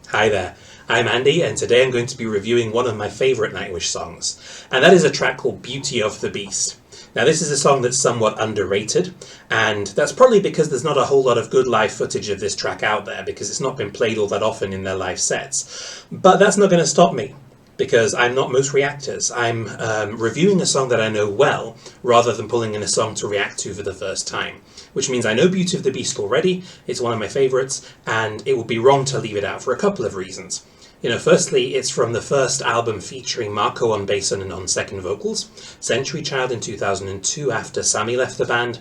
Hi there, I'm Andy, and today I'm going to be reviewing one of my favourite Nightwish songs, and that is a track called Beauty of the Beast. Now this is a song that's somewhat underrated, and that's probably because there's not a whole lot of good live footage of this track out there, because it's not been played all that often in their live sets. But that's not going to stop me, because I'm not most reactors. I'm reviewing a song that I know well, rather than pulling in a song to react to for the first time. Which means I know Beauty of the Beast already, it's one of my favourites, and it would be wrong to leave it out for a couple of reasons. Firstly, it's from the first album featuring Marco on bass and on second vocals, Century Child in 2002 after Sammy left the band,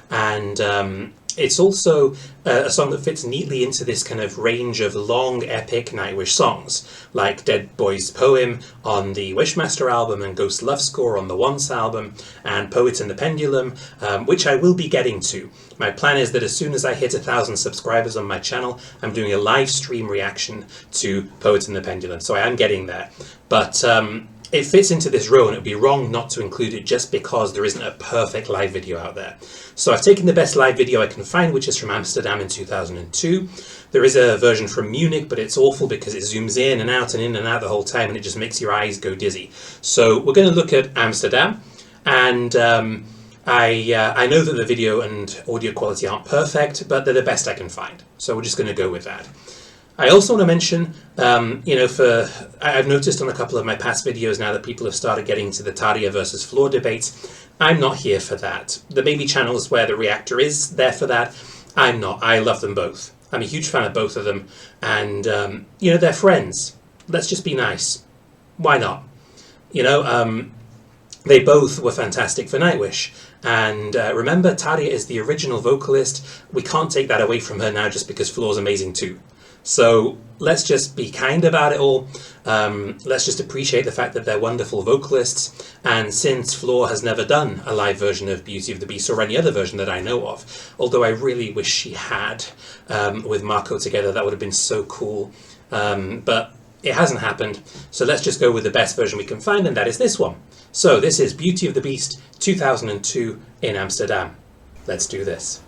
and it's also a song that fits neatly into this kind of range of long, epic Nightwish songs, like Dead Boy's Poem on the Wishmaster album and Ghost Love Score on the Once album, and Poet and the Pendulum, which I will be getting to. My plan is that as soon as I hit 1,000 subscribers on my channel, I'm doing a live stream reaction to Poet and the Pendulum, so I am getting there. But it fits into this row, and it would be wrong not to include it just because there isn't a perfect live video out there. So I've taken the best live video I can find, which is from Amsterdam in 2002. There is a version from Munich, but it's awful because it zooms in and out the whole time, and it just makes your eyes go dizzy. So we're going to look at Amsterdam, and I know that the video and audio quality aren't perfect, but they're the best I can find. So we're just going to go with that. I also want to mention, I've noticed on a couple of my past videos now that people have started getting into the Tarja versus Floor debates. I'm not here for that. There may be channels where the reactor is there for that. I'm not. I love them both. I'm a huge fan of both of them. And, they're friends. Let's just be nice. Why not? They both were fantastic for Nightwish. And remember, Tarja is the original vocalist. We can't take that away from her now just because Floor's amazing too. So let's just be kind about it all. Let's just appreciate the fact that they're wonderful vocalists. And since Floor has never done a live version of Beauty of the Beast or any other version that I know of, although I really wish she had with Marco together, that would have been so cool. But it hasn't happened. So let's just go with the best version we can find, and that is this one. So this is Beauty of the Beast 2002 in Amsterdam. Let's do this.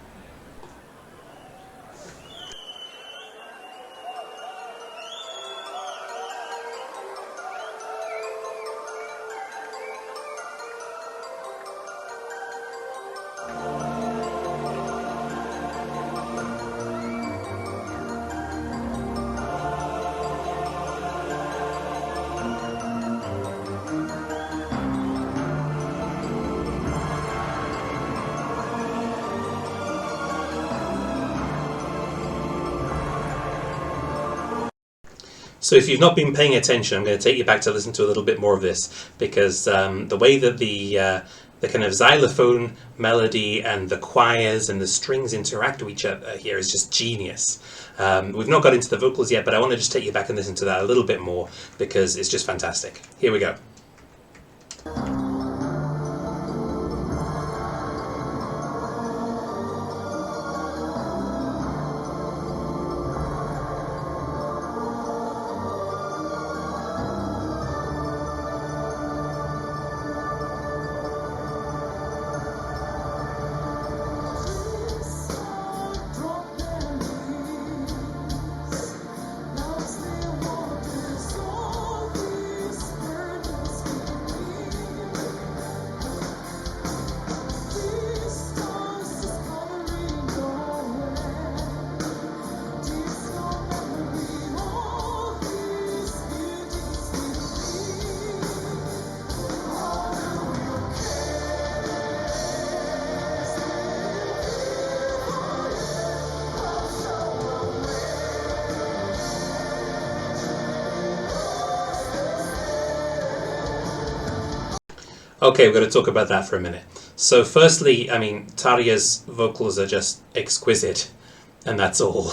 So if you've not been paying attention, I'm going to take you back to listen to a little bit more of this, because the way that the kind of xylophone melody and the choirs and the strings interact with each other here is just genius. We've not got into the vocals yet, but I want to just take you back and listen to that a little bit more, because it's just fantastic. Here we go. Okay, we're going to talk about that for a minute. So firstly, I mean, Tarja's vocals are just exquisite, and that's all.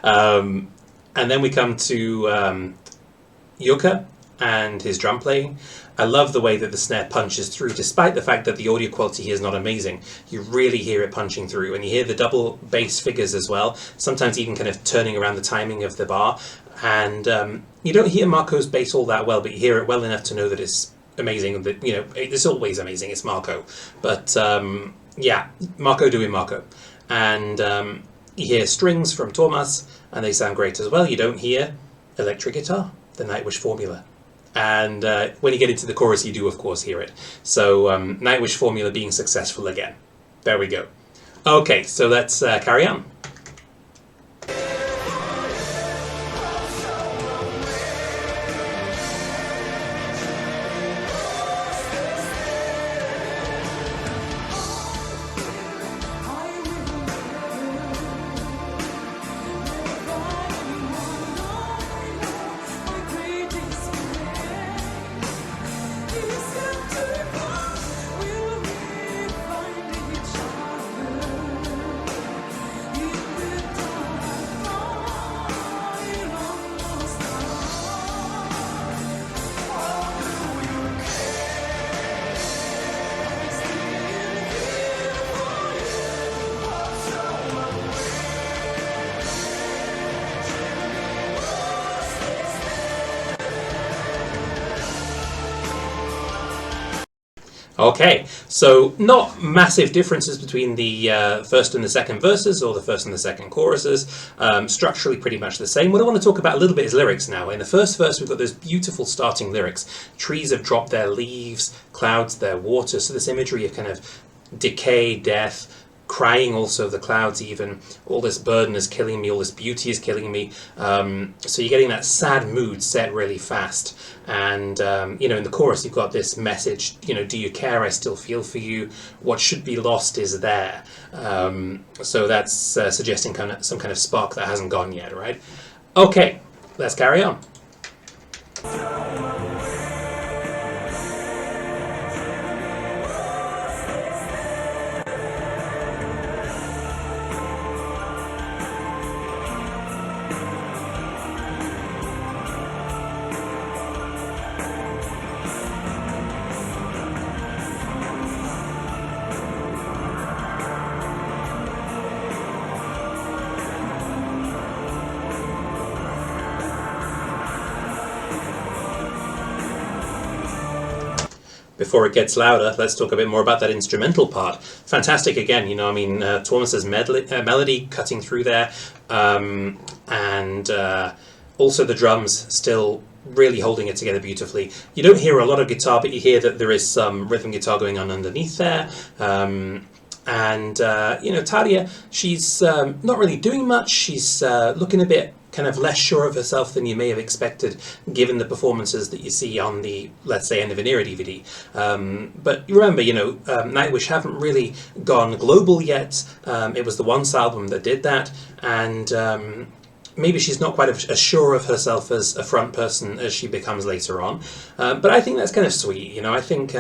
And then we come to Jukka and his drum playing. I love the way that the snare punches through, despite the fact that the audio quality here is not amazing. You really hear it punching through, and you hear the double bass figures as well, sometimes even kind of turning around the timing of the bar. And you don't hear Marco's bass all that well, but you hear it well enough to know that it's amazing. That, you know, it's always amazing, it's Marco. But yeah, Marco doing Marco. And you hear strings from Thomas, and they sound great as well. You don't hear electric guitar, the Nightwish formula. And when you get into the chorus, you do, of course, hear it. So Nightwish formula being successful again. There we go. Okay, so let's carry on. Okay, so not massive differences between the first and the second verses or the first and the second choruses. Structurally pretty much the same. What I want to talk about a little bit is lyrics now. In the first verse we've got those beautiful starting lyrics. Trees have dropped their leaves, clouds their water. So this imagery of kind of decay, death, crying also, the clouds even, all this burden is killing me, all this beauty is killing me. So you're getting that sad mood set really fast. And, you know, in the chorus you've got this message, you know, do you care, I still feel for you, what should be lost is there. So that's suggesting some kind of spark that hasn't gone yet, right? Okay, let's carry on. Before it gets louder, let's talk a bit more about that instrumental part. Fantastic again, you know, I mean, Thomas's melody cutting through there, and also the drums still really holding it together beautifully. You don't hear a lot of guitar, but you hear that there is some rhythm guitar going on underneath there. You know, Talia, she's not really doing much. She's looking a bit kind of less sure of herself than you may have expected, given the performances that you see on the, let's say, End of an Era DVD. But you remember, you know, Nightwish haven't really gone global yet. It was the Once album that did that, and maybe she's not quite as sure of herself as a front person as she becomes later on. But I think that's kind of sweet, you know. I think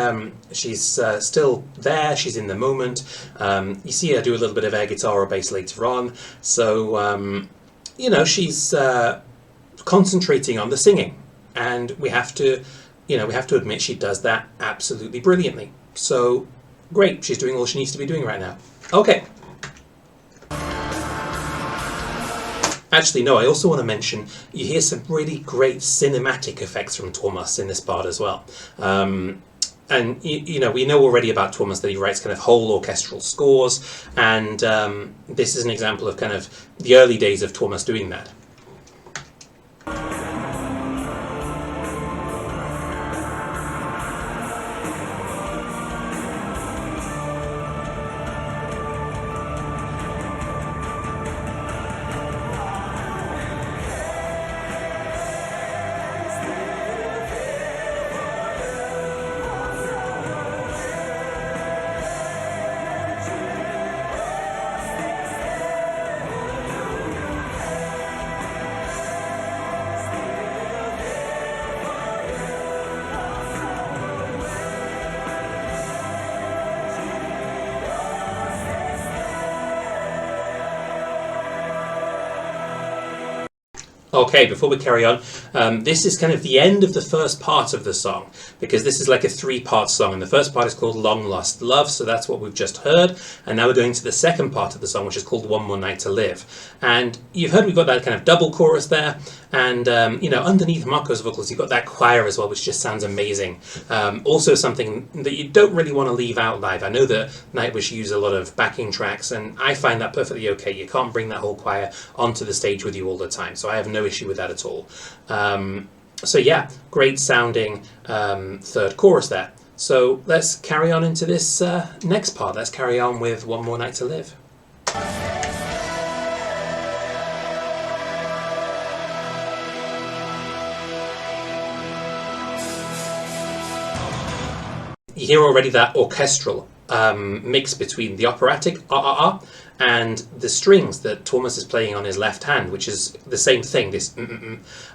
she's still there, she's in the moment. You see her do a little bit of air guitar or bass later on, so you know, she's concentrating on the singing, and we have to, you know, we have to admit she does that absolutely brilliantly. So great, she's doing all she needs to be doing right now. Okay. Actually, no, I also want to mention, you hear some really great cinematic effects from Thomas in this part as well. And, you know, we know already about Thomas that he writes kind of whole orchestral scores, and this is an example of kind of the early days of Thomas doing that. Okay, before we carry on, this is kind of the end of the first part of the song, because this is like a three-part song, and the first part is called Long Lost Love, so that's what we've just heard, and now we're going to the second part of the song, which is called One More Night to Live. And you've heard we've got that kind of double chorus there, And, you know, underneath Marco's vocals, you've got that choir as well, which just sounds amazing. Also something that you don't really want to leave out live. I know that Nightwish use a lot of backing tracks, and I find that perfectly okay. You can't bring that whole choir onto the stage with you all the time, so I have no issue with that at all. So yeah, great sounding third chorus there. So let's carry on into this next part. Let's carry on with One More Night to Live. You hear already that orchestral mix between the operatic and the strings that Thomas is playing on his left hand, which is the same thing, this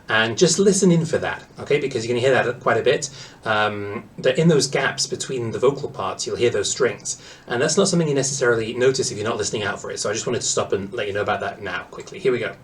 and just listen in for that, okay, because you're going to hear that quite a bit. That in those gaps between the vocal parts, you'll hear those strings, and that's not something you necessarily notice if you're not listening out for it. So I just wanted to stop and let you know about that now, quickly. Here we go.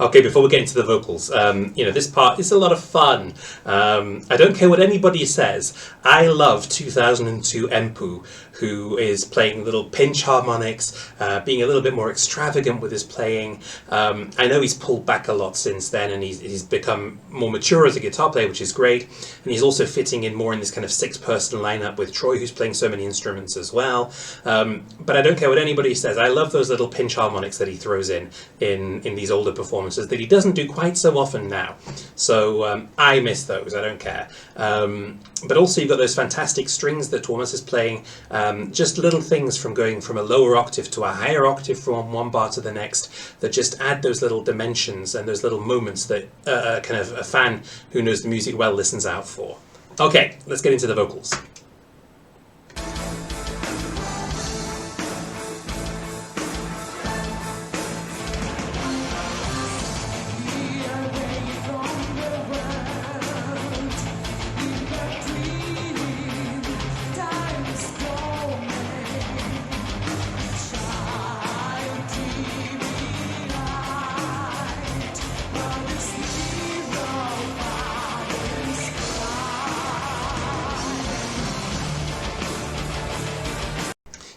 Okay, before we get into the vocals, you know, this part is a lot of fun. I don't care what anybody says. I love 2002 Empu, who is playing little pinch harmonics, being a little bit more extravagant with his playing. I know he's pulled back a lot since then, and he's become more mature as a guitar player, which is great. And he's also fitting in more in this kind of six-person lineup with Troy, who's playing so many instruments as well. But I don't care what anybody says. I love those little pinch harmonics that he throws in these older performances that he doesn't do quite so often now. So I miss those, I don't care. But also you've got those fantastic strings that Thomas is playing, just little things from going from a lower octave to a higher octave from one bar to the next that just add those little dimensions and those little moments that kind of a fan who knows the music well listens out for. Okay, let's get into the vocals.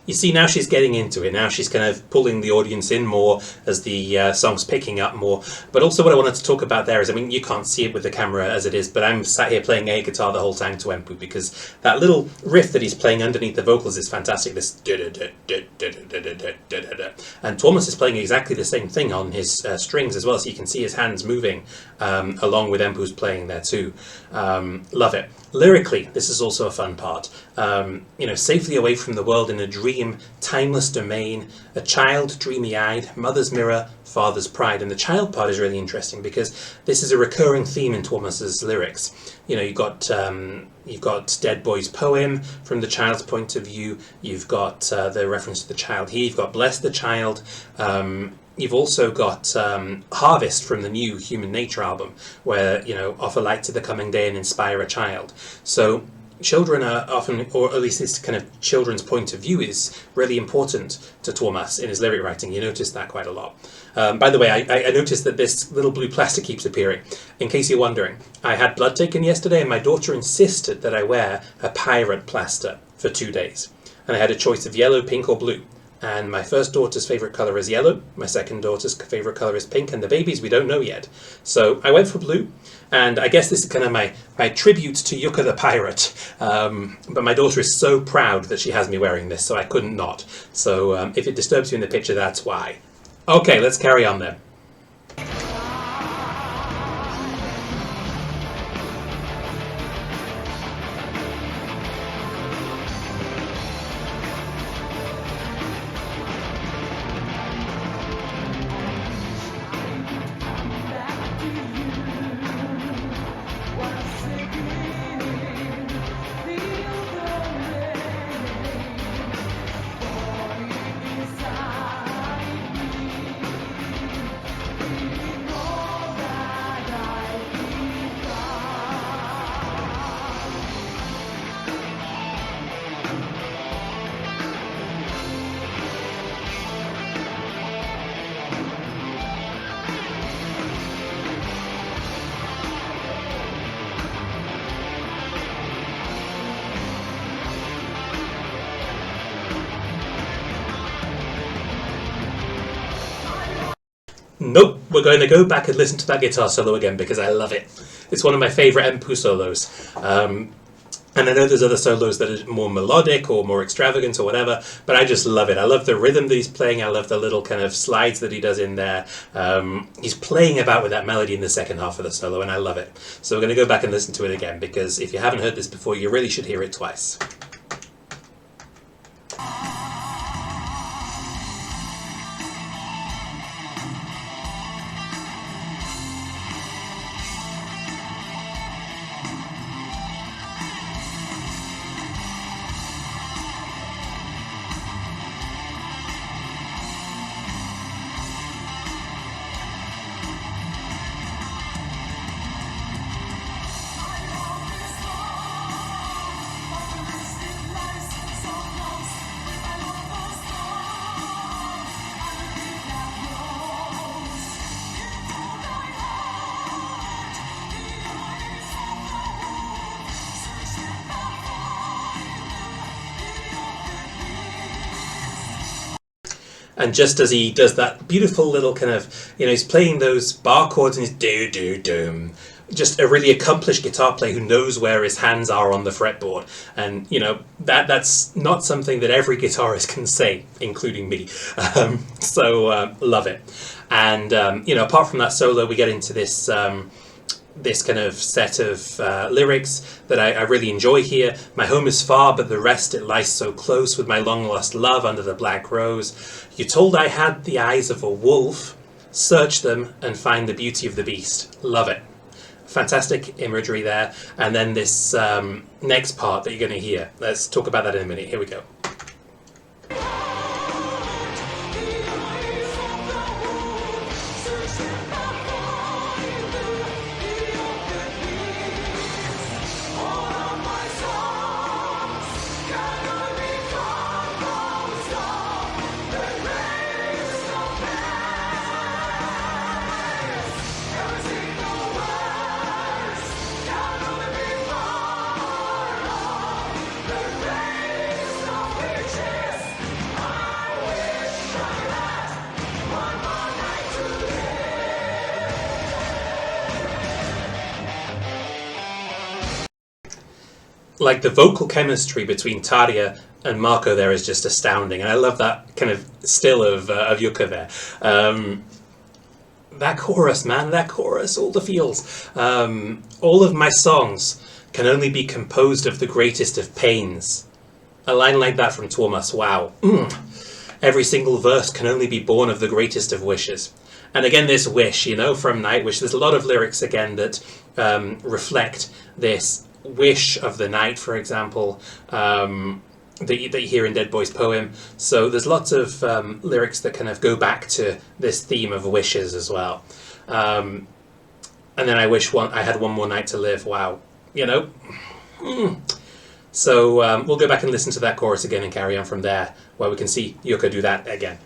You see, now she's getting into it. Now she's kind of pulling the audience in more as the song's picking up more. But also what I wanted to talk about there is, I mean, you can't see it with the camera as it is, but I'm sat here playing air guitar the whole time to Empu, because that little riff that he's playing underneath the vocals is fantastic. This and Thomas is playing exactly the same thing on his strings as well, so you can see his hands moving along with Empu's playing there too. Love it. Lyrically, this is also a fun part. You know, safely away from the world in a dream, timeless domain, a child dreamy-eyed, mother's mirror, father's pride. And the child part is really interesting because this is a recurring theme in Thomas's lyrics. You know, you've got Dead Boy's poem from the child's point of view. You've got the reference to the child here. You've got Bless the Child. You've also got Harvest from the new Human Nature album, where, you know, offer light to the coming day and inspire a child. So children are often, or at least this kind of children's point of view is really important to Thomas in his lyric writing. You notice that quite a lot. By the way, I noticed that this little blue plaster keeps appearing. In case you're wondering, I had blood taken yesterday and my daughter insisted that I wear a pirate plaster for 2 days. And I had a choice of yellow, pink or blue. And my first daughter's favourite colour is yellow, my second daughter's favourite colour is pink, and the baby's we don't know yet. So I went for blue, and I guess this is kind of my tribute to Yucca the pirate. But my daughter is so proud that she has me wearing this, so I couldn't not. So if it disturbs you in the picture, that's why. Okay, let's carry on then. Nope, we're going to go back and listen to that guitar solo again because I love it. It's one of my favourite Empu solos. And I know there's other solos that are more melodic or more extravagant or whatever, but I just love it. I love the rhythm that he's playing. I love the little kind of slides that he does in there. He's playing about with that melody in the second half of the solo, and I love it. So we're going to go back and listen to it again, because if you haven't heard this before, you really should hear it twice. And just as he does that beautiful little kind of, he's playing those bar chords and he's do-do-doom. Just a really accomplished guitar player who knows where his hands are on the fretboard. And, that's not something that every guitarist can say, including me. So love it. And, apart from that solo, we get into this kind of set of lyrics that I really enjoy here. My home is far, but the rest it lies so close, with my long lost love under the black rose. You told I had the eyes of a wolf, search them and find the beauty of the beast. Love it. Fantastic imagery there. And then this next part that you're going to hear. Let's talk about that in a minute. Here we go. Like the vocal chemistry between Tarja and Marco there is just astounding, and I love that kind of still of Jukka there. That chorus, man, that chorus, all the feels. All of my songs can only be composed of the greatest of pains. A line like that from Tuomas, wow. Every single verse can only be born of the greatest of wishes. And again, this wish, from Nightwish, there's a lot of lyrics again that reflect this wish of the night, for example, that you hear in Dead Boy's poem. So there's lots of lyrics that kind of go back to this theme of wishes as well. And then I wish I had one more night to live. Wow, So we'll go back and listen to that chorus again and carry on from there, where we can see Jukka do that again.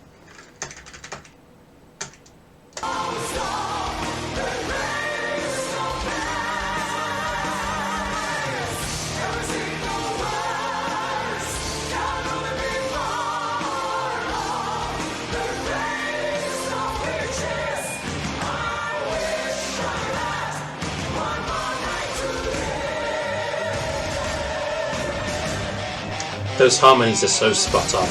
Those harmonies are so spot on.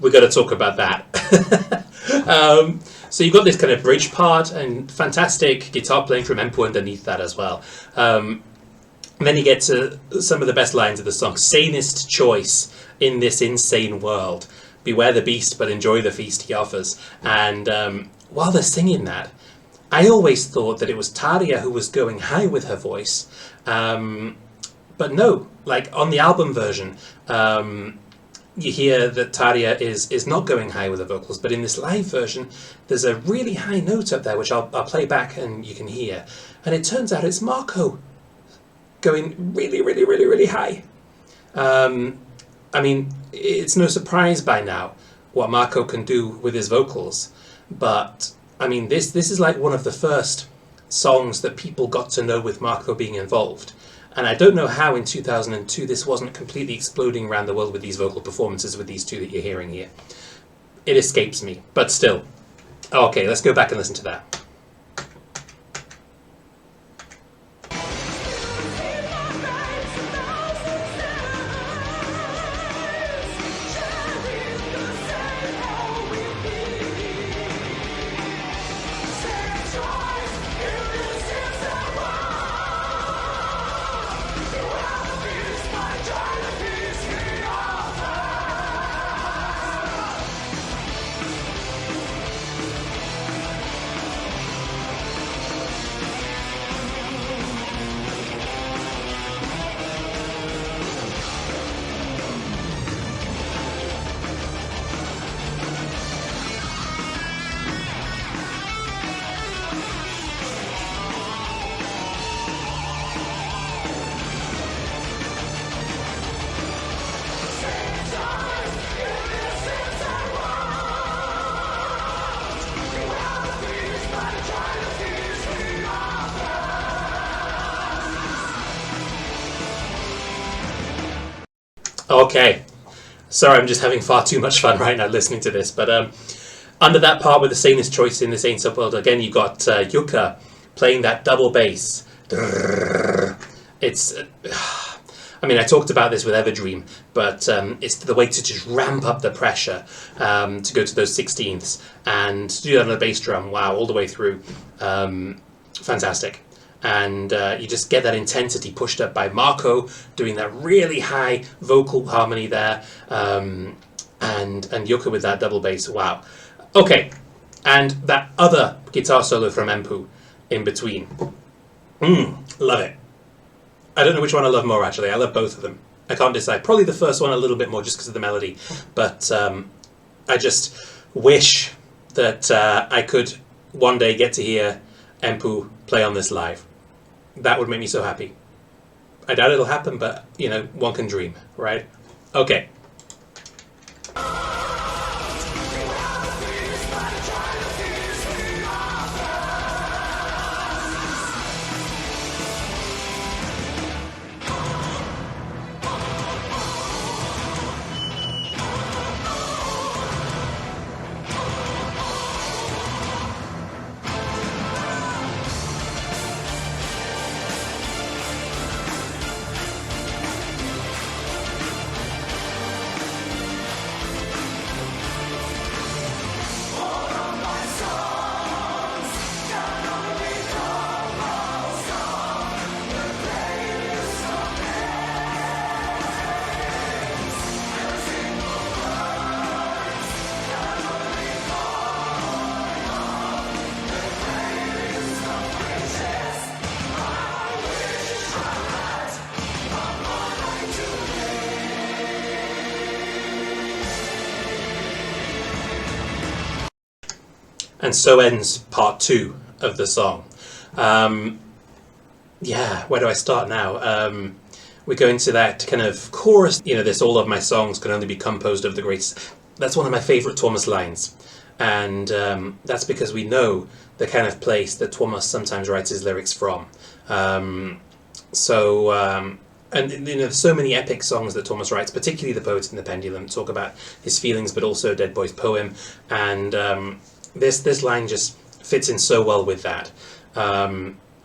We've got to talk about that. So you've got this kind of bridge part and fantastic guitar playing from Empu underneath that as well. And then you get to some of the best lines of the song. Sanest choice in this insane world. Beware the beast, but enjoy the feast he offers. And while they're singing that, I always thought that it was Tarja who was going high with her voice, but no, like on the album version, you hear that Tarja is not going high with the vocals, but in this live version, there's a really high note up there, which I'll play back and you can hear. And it turns out it's Marco going really, really, really, really high. I mean, it's no surprise by now what Marco can do with his vocals, but I mean, this is like one of the first songs that people got to know with Marco being involved. And I don't know how in 2002 this wasn't completely exploding around the world with these vocal performances with these two that you're hearing here. It escapes me, but still. Okay, let's go back and listen to that. Okay, sorry, I'm just having far too much fun right now listening to this, but under that part with the sanest choice in this Ain't Subworld, again you've got Jukka playing that double bass. It's, I mean, I talked about this with Everdream, but it's the way to just ramp up the pressure, to go to those 16ths, and to do that on a bass drum, wow, all the way through, fantastic. And you just get that intensity pushed up by Marco doing that really high vocal harmony there, and Jukka with that double bass. Wow. Okay, and that other guitar solo from Empu in between. Love it. I don't know which one I love more, actually. I love both of them. I can't decide. Probably the first one a little bit more just because of the melody, but I just wish that I could one day get to hear Empu play on this live. That would make me so happy. I doubt it'll happen, but, you know, one can dream, right? Okay. And so ends part 2 of the song. Yeah, where do I start now? We go into that kind of chorus, you know, this all of my songs can only be composed of the greatest. That's one of my favourite Tuomas lines. And that's because we know the kind of place that Tuomas sometimes writes his lyrics from. And you know, there's so many epic songs that Tuomas writes, particularly The Poet and the Pendulum, talk about his feelings, but also Dead Boy's poem. And this line just fits in so well with that.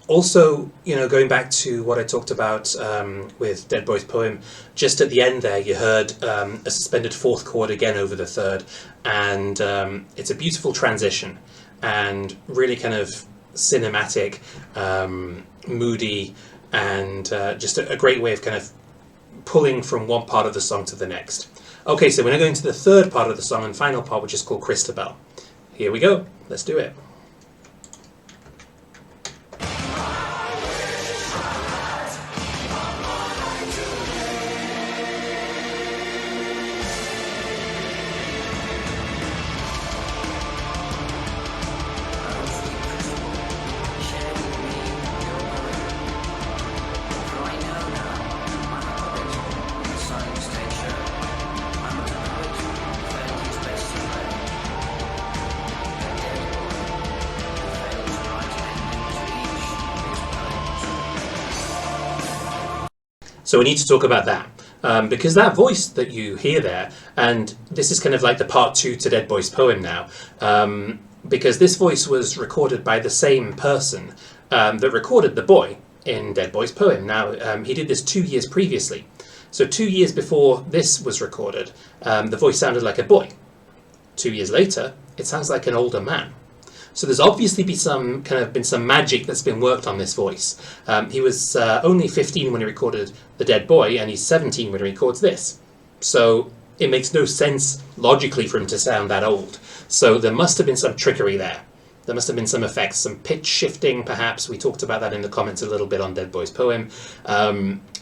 Also, you know, going back to what I talked about with Dead Boy's poem, just at the end there, you heard a suspended 4th chord again over the 3rd, and it's a beautiful transition and really kind of cinematic, moody, and just a great way of kind of pulling from one part of the song to the next. Okay, so we're now going to the 3rd part of the song and final part, which is called Christabel. Here we go. Let's do it. So we need to talk about that. Because that voice that you hear there, and this is kind of like the part 2 to Dead Boy's poem now, because this voice was recorded by the same person that recorded the boy in Dead Boy's poem. Now, he did this 2 years previously. So 2 years before this was recorded, the voice sounded like a boy. 2 years later, it sounds like an older man. So there's obviously been some magic that's been worked on this voice. He was only 15 when he recorded The Dead Boy, and he's 17 when he records this. So it makes no sense logically for him to sound that old. So there must have been some trickery there. There must have been some effects, some pitch shifting perhaps. We talked about that in the comments a little bit on Dead Boy's poem.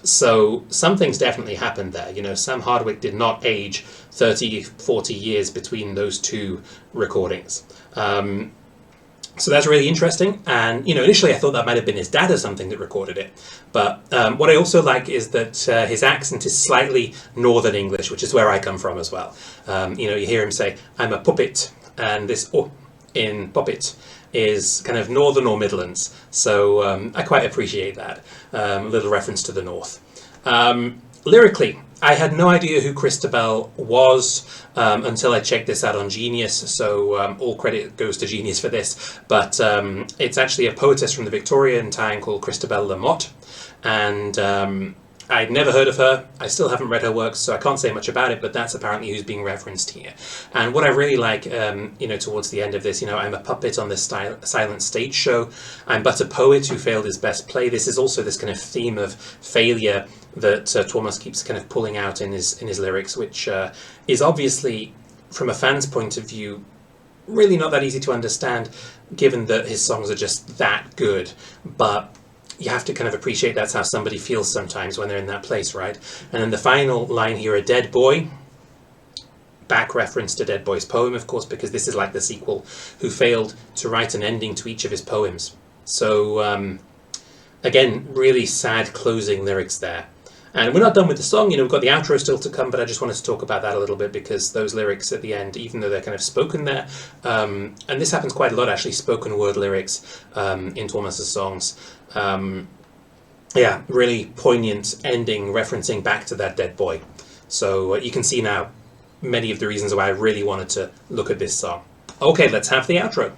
So something's definitely happened there. You know, Sam Hardwick did not age 30, 40 years between those two recordings. So that's really interesting, and you know, initially I thought that might have been his dad or something that recorded it, but what I also like is that his accent is slightly Northern English, which is where I come from as well. You know, you hear him say, "I'm a puppet," and this "oh" in puppet is kind of Northern or Midlands, so I quite appreciate that. A little reference to the North. Lyrically, I had no idea who Christabel was until I checked this out on Genius, so all credit goes to Genius for this, but it's actually a poetess from the Victorian time called Christabel Lamotte, and I'd never heard of her. I still haven't read her works, so I can't say much about it, but that's apparently who's being referenced here. And what I really like, you know, towards the end of this, you know, I'm a puppet on this silent stage show. I'm but a poet who failed his best play. This is also this kind of theme of failure that Thomas keeps kind of pulling out in his lyrics, which is obviously, from a fan's point of view, really not that easy to understand, given that his songs are just that good. But you have to kind of appreciate that's how somebody feels sometimes when they're in that place, right? And then the final line here, "a dead boy," back reference to Dead Boy's poem, of course, because this is like the sequel, who failed to write an ending to each of his poems. So again, really sad closing lyrics there. And we're not done with the song, you know, we've got the outro still to come, but I just wanted to talk about that a little bit, because those lyrics at the end, even though they're kind of spoken there, and this happens quite a lot actually, spoken word lyrics in Thomas's songs. Yeah, really poignant ending, referencing back to that dead boy. So you can see now many of the reasons why I really wanted to look at this song. Okay, let's have the outro.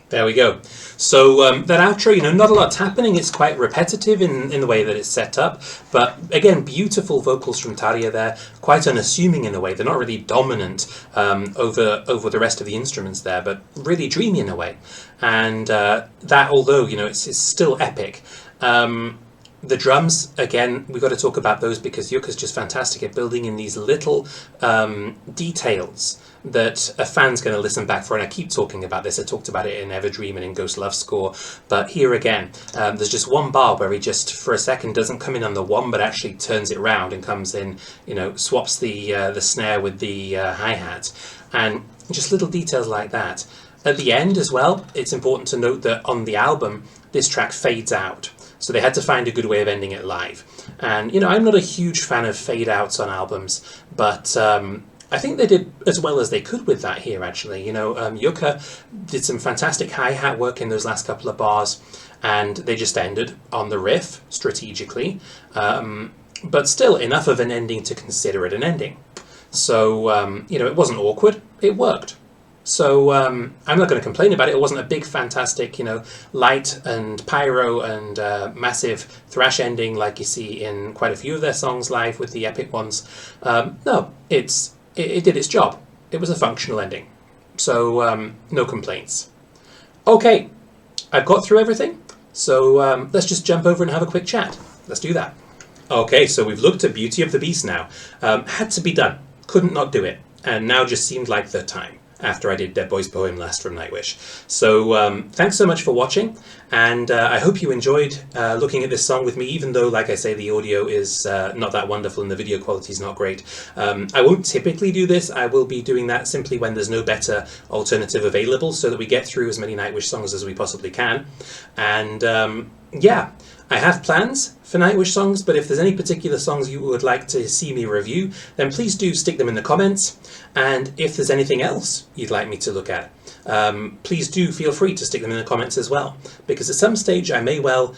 There we go. So that outro, you know, not a lot's happening. It's quite repetitive in the way that it's set up. But again, beautiful vocals from Tarja there, quite unassuming in a way. They're not really dominant over the rest of the instruments there, but really dreamy in a way. And that, although, you know, it's still epic. The drums, again, we've got to talk about those, because Yuka's just fantastic at building in these little details that a fan's going to listen back for. And I keep talking about this. I talked about it in Everdream and in Ghost Love Score. But here again, there's just one bar where he just, for a second, doesn't come in on the one, but actually turns it round and comes in, you know, swaps the snare with the hi-hat. And just little details like that. At the end as well, it's important to note that on the album, this track fades out. So they had to find a good way of ending it live. And, you know, I'm not a huge fan of fade outs on albums, but I think they did as well as they could with that here, actually. You know, Yuka did some fantastic hi-hat work in those last couple of bars, and they just ended on the riff strategically, but still enough of an ending to consider it an ending. So, you know, it wasn't awkward, it worked. So I'm not going to complain about it. It wasn't a big, fantastic, you know, light and pyro and massive thrash ending like you see in quite a few of their songs live with the epic ones. No, it did its job. It was a functional ending. So no complaints. Okay, I've got through everything. So let's just jump over and have a quick chat. Let's do that. Okay, so we've looked at Beauty of the Beast now. Had to be done. Couldn't not do it. And now just seemed like the time, after I did Dead Boy's Poem last from Nightwish. So thanks so much for watching, and I hope you enjoyed looking at this song with me, even though, like I say, the audio is not that wonderful and the video quality is not great. I won't typically do this. I will be doing that simply when there's no better alternative available, so that we get through as many Nightwish songs as we possibly can. And yeah, I have plans for Nightwish songs, but if there's any particular songs you would like to see me review, then please do stick them in the comments. And if there's anything else you'd like me to look at, please do feel free to stick them in the comments as well, because at some stage I may well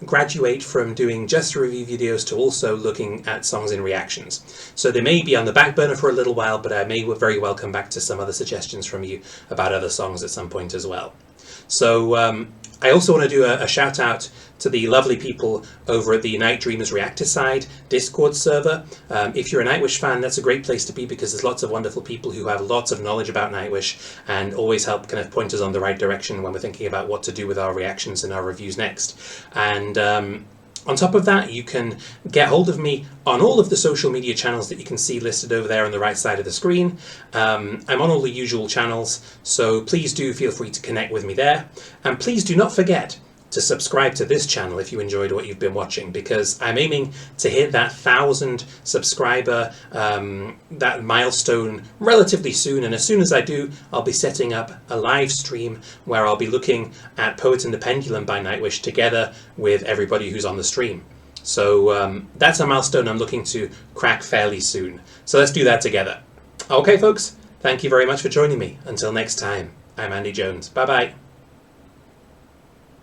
graduate from doing just review videos to also looking at songs in reactions. So they may be on the back burner for a little while, but I may very well come back to some other suggestions from you about other songs at some point as well. So I also want to do a shout out to the lovely people over at the Night Dreamers Reactor Side Discord server. If you're a Nightwish fan, that's a great place to be, because there's lots of wonderful people who have lots of knowledge about Nightwish and always help kind of point us on the right direction when we're thinking about what to do with our reactions and our reviews next. And on top of that, you can get hold of me on all of the social media channels that you can see listed over there on the right side of the screen. I'm on all the usual channels, so please do feel free to connect with me there. And please do not forget to subscribe to this channel if you enjoyed what you've been watching, because I'm aiming to hit that 1,000 subscriber that milestone relatively soon, and as soon as I do, I'll be setting up a live stream where I'll be looking at Poet and the Pendulum by Nightwish together with everybody who's on the stream. So that's a milestone I'm looking to crack fairly soon. So let's do that together. Okay folks, thank you very much for joining me. Until next time, I'm Andy Jones. Bye bye.